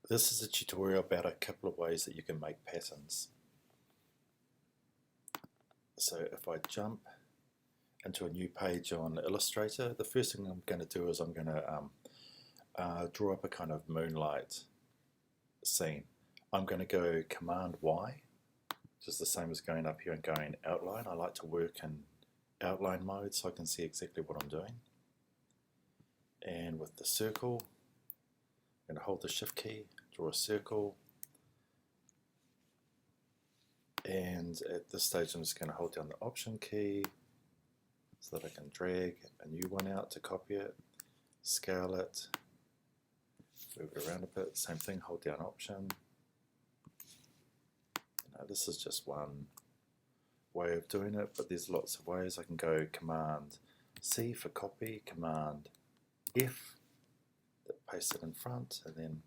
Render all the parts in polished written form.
This is a tutorial about a couple of ways that you can make patterns. So if I jump into a new page on Illustrator, the first thing I'm going to do is I'm going to draw up a kind of moonlight scene. I'm going to go Command Y, which is the same as going up here and going outline. I like to work in outline mode so I can see exactly what I'm doing. And with the circle, I'm going to hold the Shift key, draw a circle, and at this stage I'm just going to hold down the Option key so that I can drag a new one out to copy it, scale it, move it around a bit, same thing, hold down Option. Now this is just one way of doing it, but there's lots of ways. I can go Command C for copy, Command F that paste it in front, and then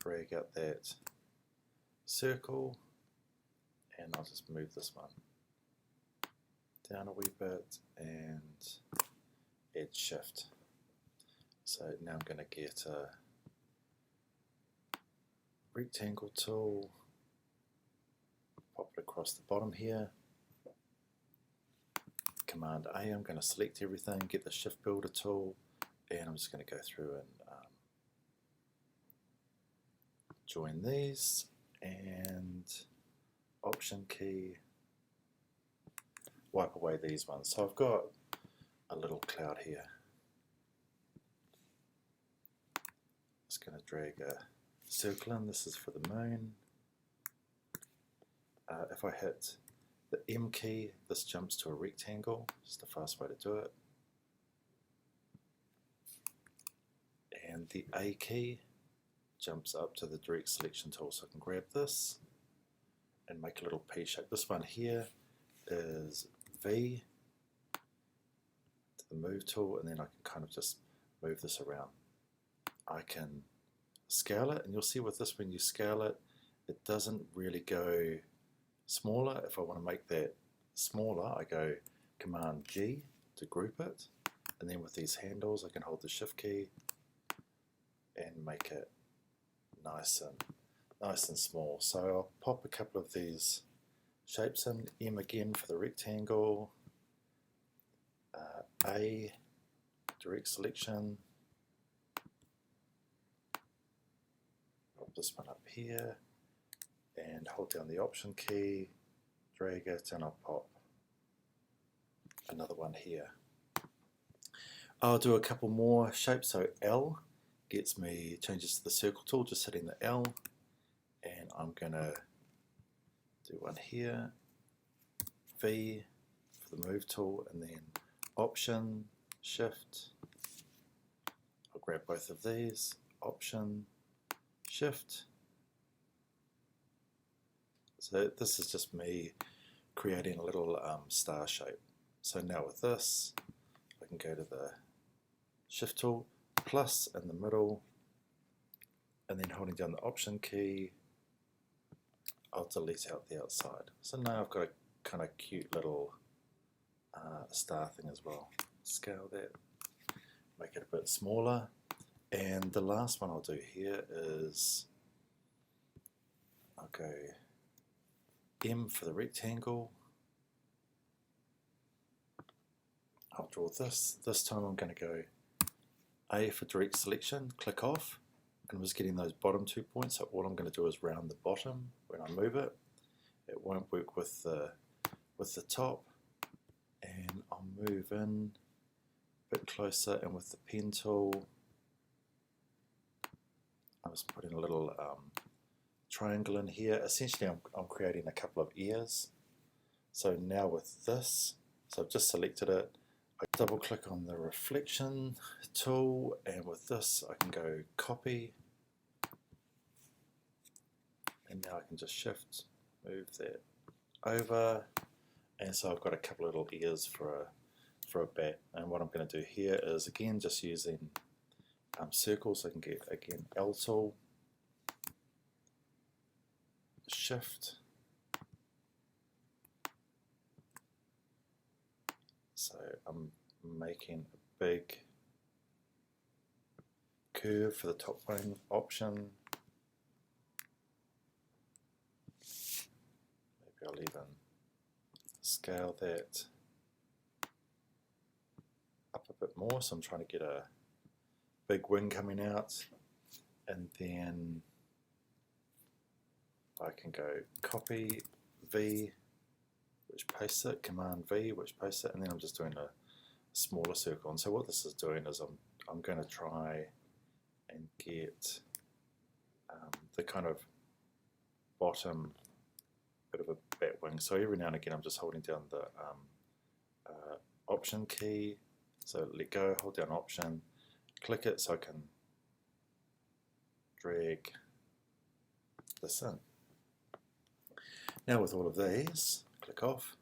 drag out that circle, and I'll just move this one down a wee bit and add Shift. So now I'm going to get a rectangle tool, pop it across the bottom here, Command A, I'm going to select everything, get the Shift Builder tool, and I'm just going to go through and join these, and Option key, wipe away these ones. So I've got a little cloud here. Just going to drag a circle in, this is for the moon. If I hit the M key, this jumps to a rectangle, just a fast way to do it. And the A key jumps up to the direct selection tool, so I can grab this and make a little P shape. This one here is V to the move tool, and then I can kind of just move this around. I can scale it, and you'll see with this, when you scale it, it doesn't really go smaller. If I want to make that smaller, I go Command G to group it, and then with these handles I can hold the Shift key and make it nice and small. So I'll pop a couple of these shapes in, M again for the rectangle, A, direct selection, pop this one up here, and hold down the Option key, drag it, and I'll pop another one here. I'll do a couple more shapes. So L gets me, changes to the circle tool, just hitting the L, and I'm going to do one here, V for the move tool, and then Option, Shift, I'll grab both of these, Option, Shift. So this is just me creating a little star shape. So now with this, I can go to the Shift tool, plus in the middle, and then holding down the Option key, I'll delete out the outside. So now I've got a kind of cute little star thing as well. Scale that, make it a bit smaller, and the last one I'll do here is I'll go M for the rectangle. I'll draw this. This time I'm going to go A for direct selection, click off, and I was getting those bottom 2 points, so all I'm going to do is round the bottom when I move it. It won't work with the top, and I'll move in a bit closer, and with the pen tool I'm just putting a little triangle in here. Essentially I'm creating a couple of ears. So now with this, so I've just selected it, I double click on the reflection tool, and with this I can go copy, and now I can just shift, move that over, and so I've got a couple of little ears for a bat. And what I'm going to do here is again just using circles. I can get again L tool, Shift, so I'm making a big curve for the top one, Option, I'll even scale that up a bit more, so I'm trying to get a big wing coming out, and then I can go copy V, which pastes it, Command V, which pastes it, and then I'm just doing a smaller circle. And so what this is doing is I'm going to try and get the kind of bottom bit of a bat wing. So every now and again I'm just holding down the Option key, so let go, hold down Option, click it so I can drag this in. Now with all of these, click off,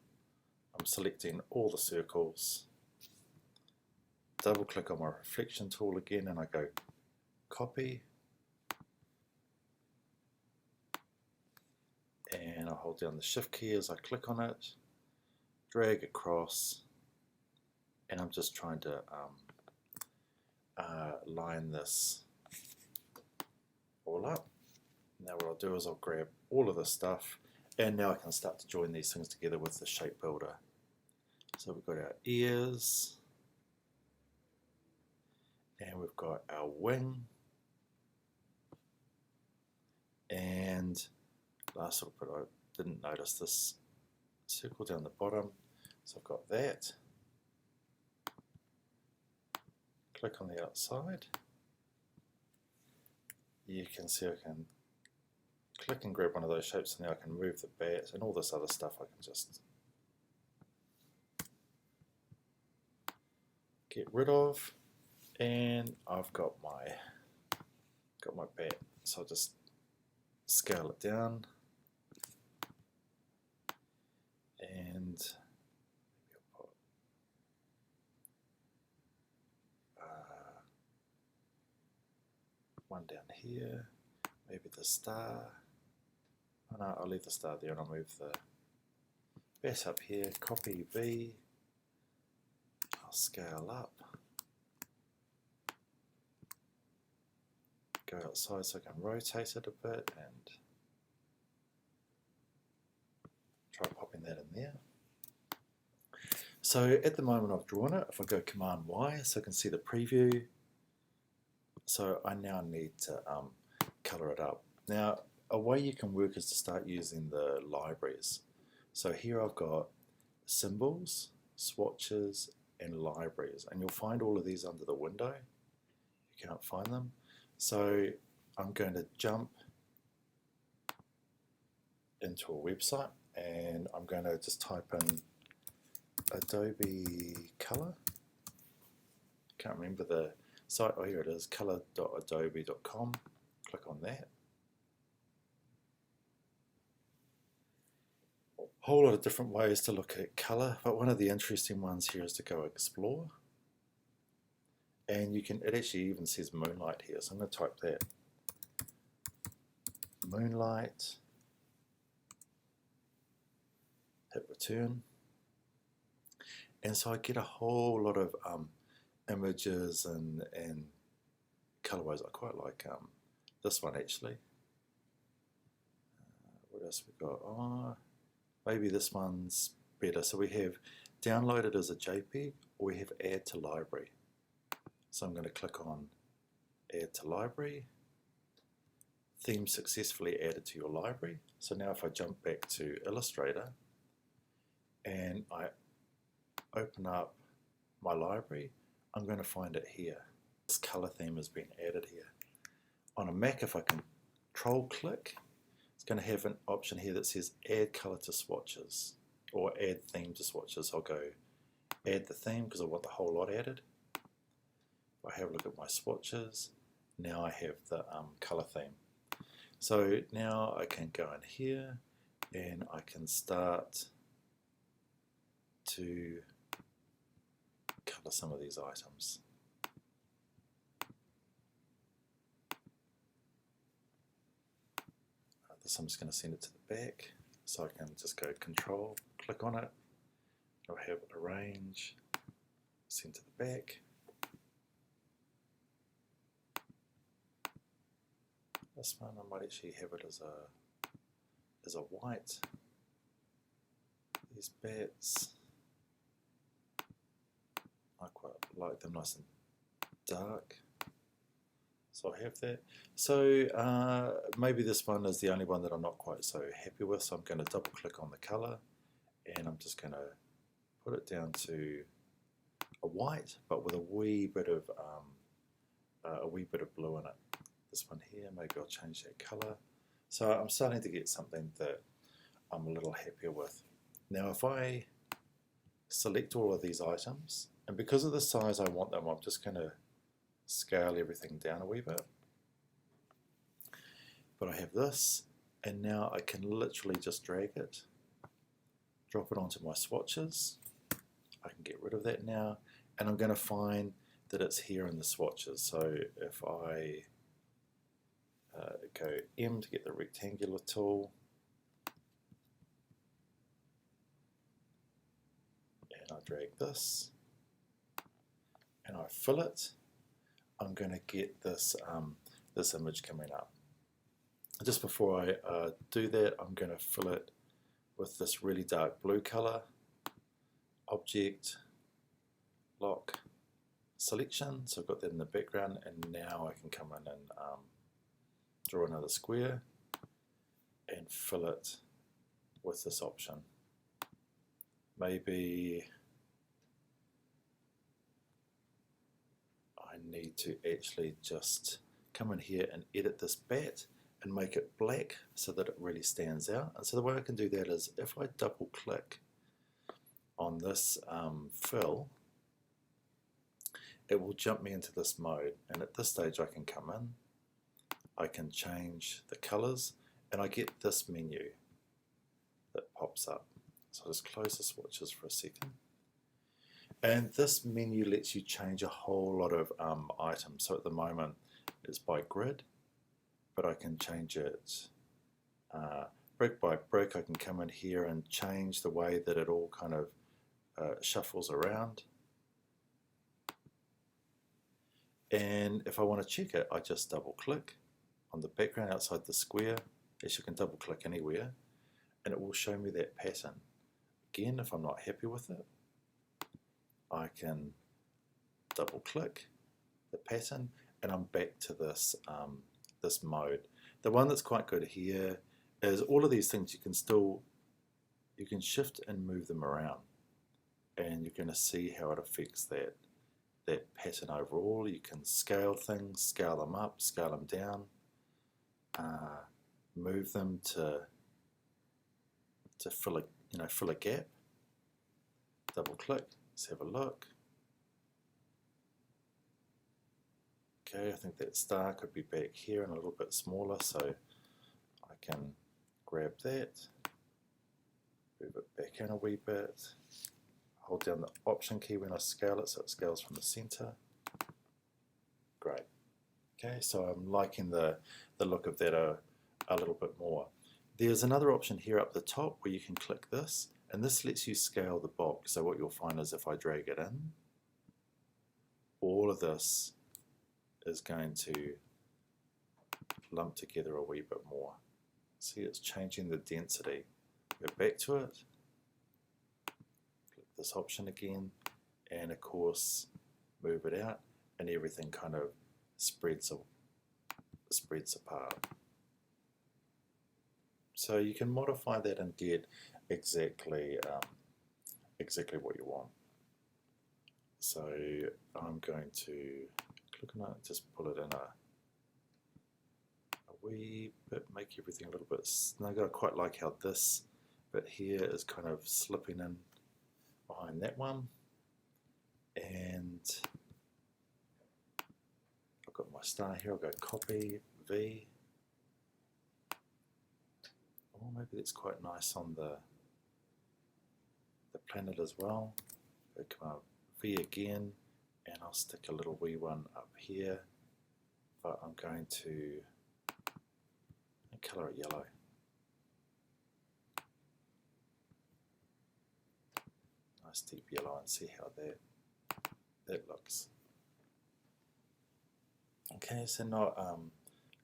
I'm selecting all the circles, double click on my reflection tool again, and I go copy, and I hold down the shift key as I click on it, drag across, and I'm just trying to line this all up. Now what I'll do is I'll grab all of this stuff, and now I can start to join these things together with the shape builder. So we've got our ears, and we've got our wing, and last little bit, I didn't notice this circle down the bottom, so I've got that. Click on the outside. You can see I can click and grab one of those shapes, and now I can move the bat and all this other stuff I can just get rid of, and I've got my bat, so I'll just scale it down, and maybe I'll put one down here, maybe the star. Oh no, I'll leave the star there, and I'll move the bat up here, copy V, I'll scale up, go outside so I can rotate it a bit and try popping that in there. So at the moment I've drawn it, if I go Command Y so I can see the preview, so I now need to colour it up. Now a way you can work is to start using the libraries. So here I've got symbols, swatches and libraries, and you'll find all of these under the window. You can't find them. So I'm going to jump into a website, and I'm going to just type in Adobe Color. Can't remember the site. Oh, here it is, color.adobe.com. Click on that. A whole lot of different ways to look at color, but one of the interesting ones here is to go explore. And you can, it actually even says moonlight here, so I'm going to type that. Moonlight, hit return, and so I get a whole lot of images and colorways. I quite like this one actually. What else we got? Oh, maybe this one's better. So we have download it as a JPEG, or we have add to library. So I'm going to click on add to library. Theme successfully added to your library. So now if I jump back to Illustrator and I open up my library, I'm going to find it here. This color theme has been added here. On a Mac, if I control click, it's going to have an option here that says add color to swatches or add theme to swatches. I'll go add the theme because I want the whole lot added. If I have a look at my swatches, now I have the color theme. So now I can go in here and I can start to color some of these items. This I'm just going to send it to the back, so I can just go Control, click on it, I'll have arrange, send to the back. This one I might actually have it as a white. these bats, I quite like them nice and dark. So I have that. So maybe this one is the only one that I'm not quite so happy with, so I'm going to double click on the color and I'm just going to put it down to a white, but with a wee bit of blue in it. This one here, maybe I'll change that color. So I'm starting to get something that I'm a little happier with. Now if I select all of these items, and because of the size I want them, I'm just going to scale everything down a wee bit. But I have this, and now I can literally just drag it, drop it onto my swatches. I can get rid of that now, and I'm going to find that it's here in the swatches. So if I go M to get the rectangular tool, and I drag this, and I fill it, I'm going to get this, this image coming up. Just before I do that, I'm going to fill it with this really dark blue color. Object, lock, selection, so I've got that in the background, and now I can come in and draw another square and fill it with this option. Maybe I need to actually just come in here and edit this bat and make it black so that it really stands out. And so the way I can do that is if I double click on this fill, it will jump me into this mode, and at this stage I can come in, I can change the colors, and I get this menu that pops up. So I'll just close the swatches for a second. And this menu lets you change a whole lot of items. So at the moment it's by grid, but I can change it brick by brick. I can come in here and change the way that it all kind of shuffles around. And if I want to check it, I just double click on the background outside the square. As you can double click anywhere, and it will show me that pattern. Again, if I'm not happy with it, I can double click the pattern, and I'm back to this this mode. The one that's quite good here is all of these things you can shift and move them around, and you're going to see how it affects that pattern overall. You can scale things, scale them up, scale them down, move them to fill a gap. Double click. Let's have a look. Okay, I think that star could be back here and a little bit smaller, so I can grab that, move it back in a wee bit, hold down the option key when I scale it so it scales from the center. Great. Okay, so I'm liking the look of that a little bit more. There's another option here up the top where you can click this, and this lets you scale the box. So what you'll find is if I drag it in, all of this is going to lump together a wee bit more. See, it's changing the density. Go back to it, click this option again, and of course move it out, and everything kind of spreads apart. So you can modify that and get exactly what you want. So I'm going to click on it, just pull it in a wee bit, make everything a little bit snugger. I quite like how this bit here is kind of slipping in behind that one. And I've got my star here, I'll go copy, V. Oh, maybe that's quite nice on the planet as well. Go Command V again, and I'll stick a little wee one up here, but I'm going to colour it yellow. Nice deep yellow, and see how that looks. Okay, so not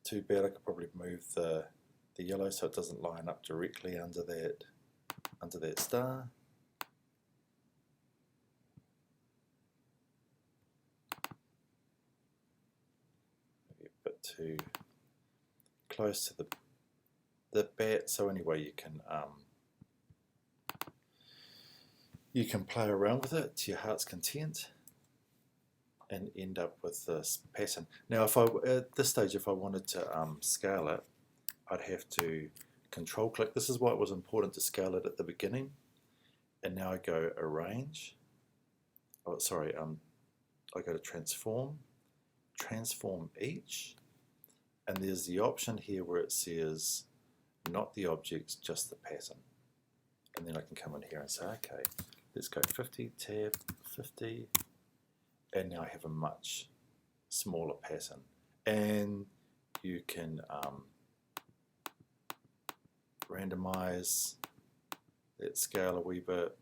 too bad. I could probably move the yellow so it doesn't line up directly under that star. to close to the bat, so anyway you can play around with it to your heart's content and end up with this pattern. Now, if at this stage, if I wanted to scale it, I'd have to control click. This is why it was important to scale it at the beginning. And now I go arrange. Oh, sorry. I go to transform each, and there's the option here where it says not the objects, just the pattern. And then I can come in here and say, okay, let's go 50, tab 50, and now I have a much smaller pattern. And you can randomize that scale a wee bit,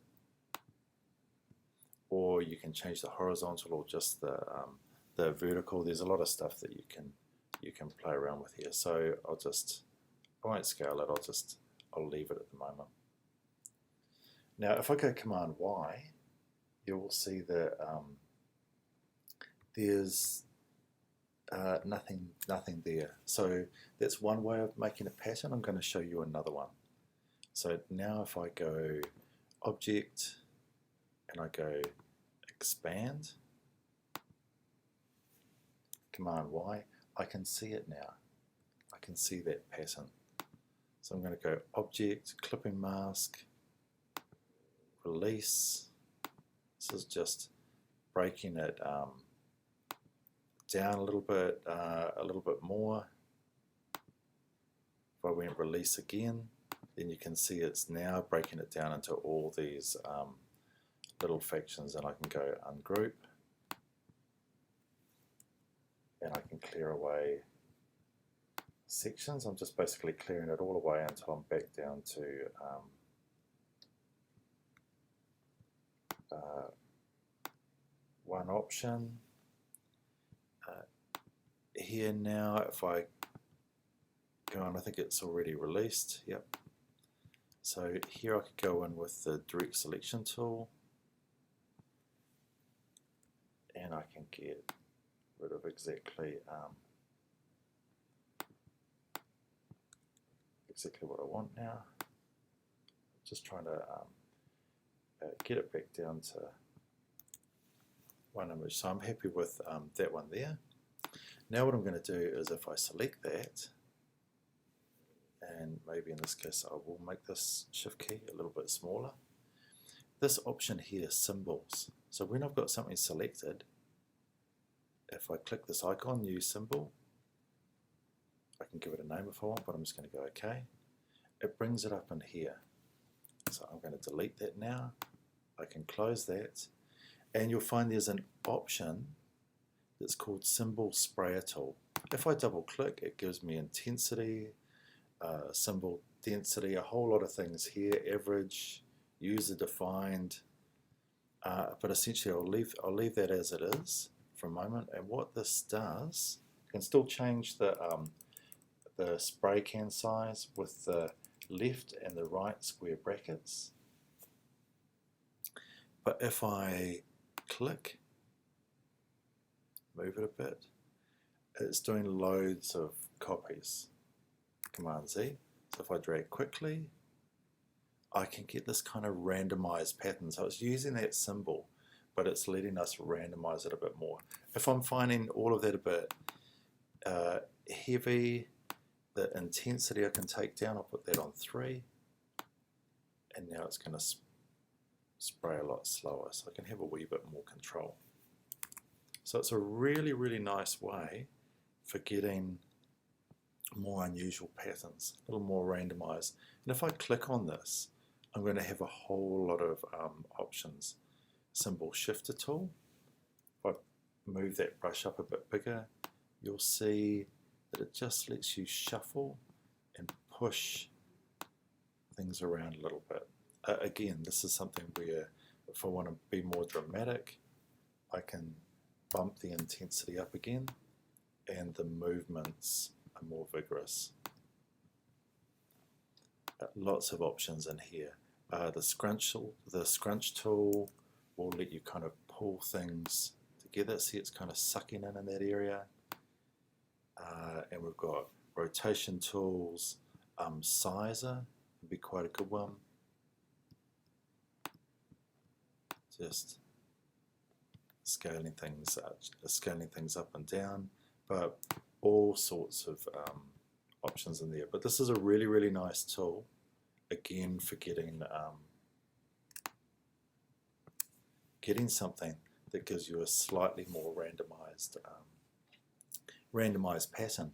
or you can change the horizontal or just the vertical. There's a lot of stuff that you can play around with here. So I won't scale it. I'll leave it at the moment. Now, if I go Command Y, you will see that there's nothing there. So that's one way of making a pattern. I'm going to show you another one. So now if I go Object and I go Expand, Command Y, I can see it now. I can see that pattern. So I'm going to go Object, Clipping Mask, Release. This is just breaking it down a little bit more. If I went Release again, then you can see it's now breaking it down into all these little factions, and I can go Ungroup, and I can clear away sections. I'm just basically clearing it all away until I'm back down to one option. Here now, if I go on, I think it's already released. Yep. So here I could go in with the direct selection tool, and I can get rid of exactly what I want now. Just trying to get it back down to one image. So I'm happy with that one there. Now what I'm going to do is if I select that, and maybe in this case I will make this shift key a little bit smaller. This option here, symbols. So when I've got something selected, if I click this icon, new symbol, I can give it a name if I want, but I'm just going to go OK. It brings it up in here. So I'm going to delete that now. I can close that, and you'll find there's an option that's called Symbol Sprayer Tool. If I double click, it gives me intensity, symbol density, a whole lot of things here, average, user defined, but essentially I'll leave that as it is for a moment. And what this does, you can still change the spray can size with the left and the right square brackets. But if I click, move it a bit, it's doing loads of copies. Command Z. So if I drag quickly, I can get this kind of randomized pattern. So it's using that symbol, but it's letting us randomize it a bit more. If I'm finding all of that a bit heavy, the intensity I can take down, I'll put that on 3, and now it's going to spray a lot slower, so I can have a wee bit more control. So it's a really, really nice way for getting more unusual patterns, a little more randomized. And if I click on this, I'm going to have a whole lot of options. Symbol Shifter tool. If I move that brush up a bit bigger, you'll see that it just lets you shuffle and push things around a little bit. Again, this is something where if I want to be more dramatic, I can bump the intensity up again, and the movements are more vigorous. Lots of options in here. The scrunch tool will let you kind of pull things together. See, it's kind of sucking in that area. and we've got rotation tools, sizer would be quite a good one. Just scaling things up and down, but all sorts of options in there. But this is a really, really nice tool, again, for getting something that gives you a slightly more randomized pattern.